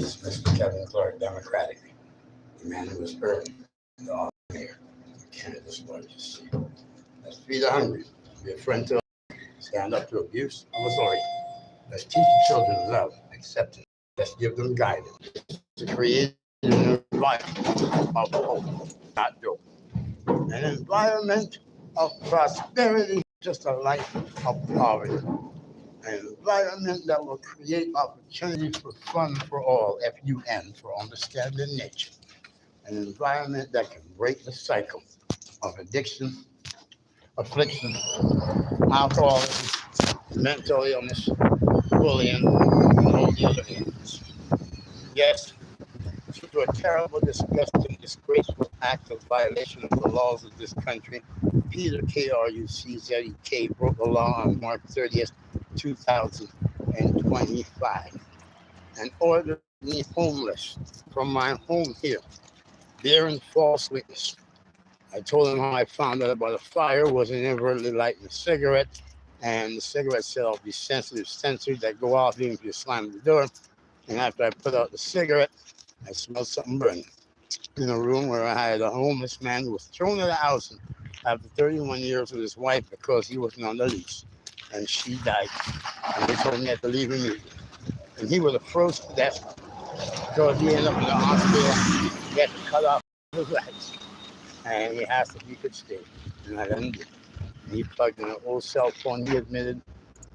is Mr. Kevin Clark, Democratic, the man who has earned the office of mayor of Canada's largest city. Let's feed the hungry, be a friend to others, stand up to abuse of authority. Let's teach the children love, acceptance. Let's give them guidance to create an environment of hope, not dope. An environment of prosperity, just a life of poverty. An environment that will create opportunity for fun for all, FUN, for understanding nature. An environment that can break the cycle of addiction, affliction, alcoholism, mental illness, bullying, and all the other ailments. Yes, through a terrible, disgusting, disgraceful act of violation of the laws of this country, Peter K.R.U.C.Z.E.K. broke the law on March 30th, 2025, and ordered me homeless from my home here, bearing false witness. I told him how I found out about a fire, was inadvertently lighting a cigarette, and the cigarette set off these sensitive sensors that go off even if you slam the door. And after I put out the cigarette, I smelled something burning in a room where I had a homeless man who was thrown out of the house after 31 years with his wife because he wasn't on the lease. And she died. And they told me he had to leave immediately. And he was a froze to death because he ended up in the hospital. He had to cut off his legs. And he asked if he could stay. And I let him do it. And he plugged in an old cell phone, he admitted,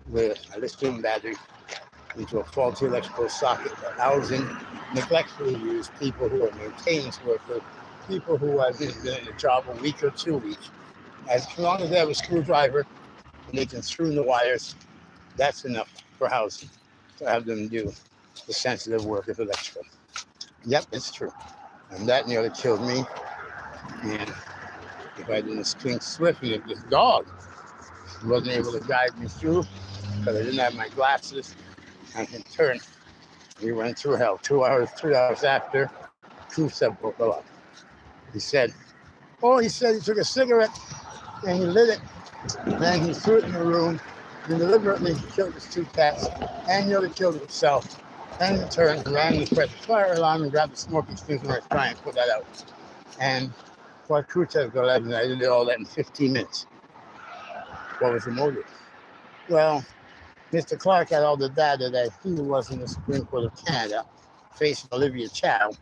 with a lithium battery into a faulty electrical socket that housing neglectfully used people who are maintenance workers, people who have been in the job a week or 2 weeks. As long as they have a screwdriver and they can screw the wires, that's enough for housing to have them do the sensitive work of electrical. Yep, it's true. And that nearly killed me. And if I didn't think swiftly, if this dog wasn't able to guide me through because I didn't have my glasses, and in turn, we went through hell. 2 hours, 3 hours after, Khrushchev broke the law. He said he took a cigarette and he lit it. Then he threw it in the room and deliberately killed his 2 cats and nearly killed himself. And in turn, ran and pressed the fire alarm and grabbed the smoke extinguisher and trying to put that out. And for Khrushchev got out, and I did all that in 15 minutes. What was the motive? Well, Mr. Clark had all the data that he was in the Supreme Court of Canada facing Olivia Chow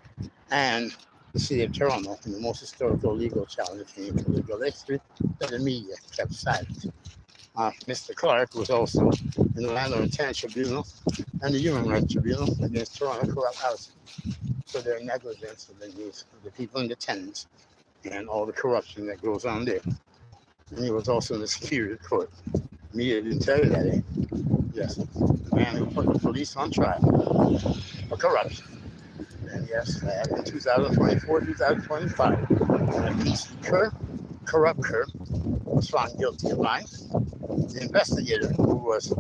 and the city of Toronto in the most historical legal challenge in legal history that the media kept silent. Mr. Clark was also in the Landlord and Tenant Tribunal and the Human Rights Tribunal against Toronto corrupt housing for their negligence of the needs of the people in the tenants and all the corruption that goes on there. And he was also in the Superior Court. Media didn't tell you that, eh? Yes, the man who put the police on trial for corruption. And yes, in 2024, 2025, a PC Kerr, corrupt Kerr, was found guilty of lying. The investigator who was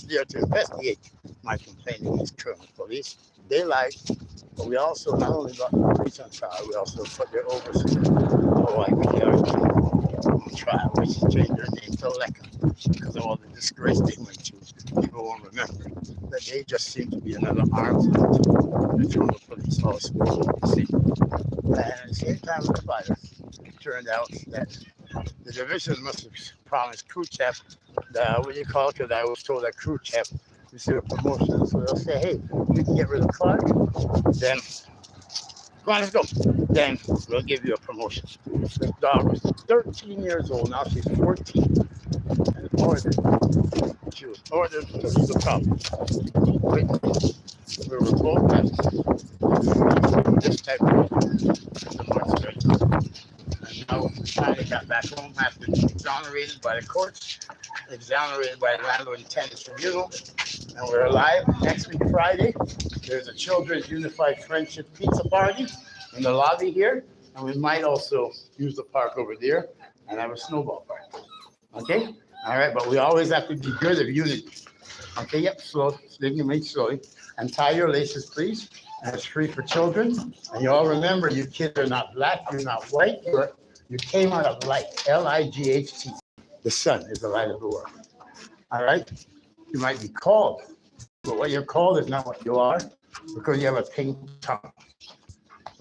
there to investigate my complaint against Kerr and police, they lied. But we also not only got the police on trial, we also put their overseer, on trial, which changed their name to Leka because of all the disgrace they went to. People won't remember that they just seem to be another arm to the Toronto police also. And at the same time with the fire, it turned out that the division must have promised Khrushchev because I was told that Khrushchev received a promotion. So they'll say, hey, we can get rid of Clark, then come on, let's go. Then we'll give you a promotion. This dog was 13 years old. Now she's 14. And she was ordered to leave the property. We were both at this type of March 30th. And now we finally got back home after being exonerated by the courts, exonerated by the Landlord and Tenant Tribunal. And we're alive. Next week, Friday, there's a Children's Unified Friendship Pizza Party in the lobby here. And we might also use the park over there and have a snowball party. Okay? All right, but we always have to be good of unity. Okay, yep, slow, make slowly. And tie your laces, please. And it's free for children. And you all remember, you kids are not black, you're not white, you came out of light, L-I-G-H-T. The sun is the light of the world. All right? You might be called, but what you're called is not what you are. because you have a pink tongue.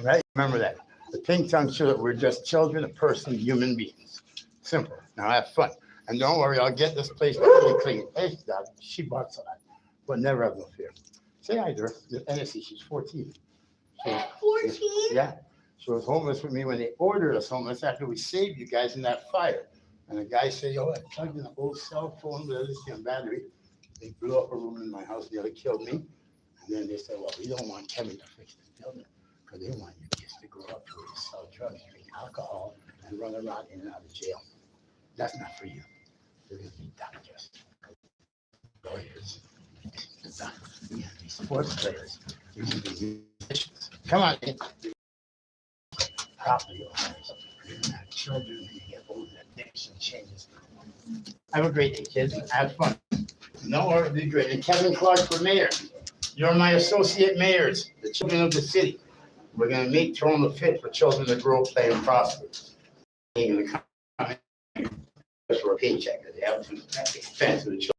Right? Remember that. The pink tongue shows that we're just children of person, human beings. Simple. Now have fun. And don't worry, I'll get this place really clean. Hey, Dad, she barks a lot, but never have no fear. Say hi to her. NSC, she's 14. 14? Yeah. She was homeless with me when they ordered us homeless after we saved you guys in that fire. And the guy said, yo, I plugged in an old cell phone with a lithium battery. They blew up a room in my house, nearly killed me. And then they said, well, we don't want Kevin to fix this building because they want your kids to grow up where they sell drugs, drink alcohol, and run around in and out of jail. That's not for you. They're going to be doctors, lawyers, these sports players, these are the musicians. Come on, in. Property owners. You're gonna have children when you get older, addiction changes. Have a great day, kids. Have fun. No, it'll be great. And Kevin Clark for mayor. You're my associate mayors, the children of the city. We're gonna make Toronto fit for children to grow, play, and prosper. You're gonna come in for a paycheck, because they have to expense for the children.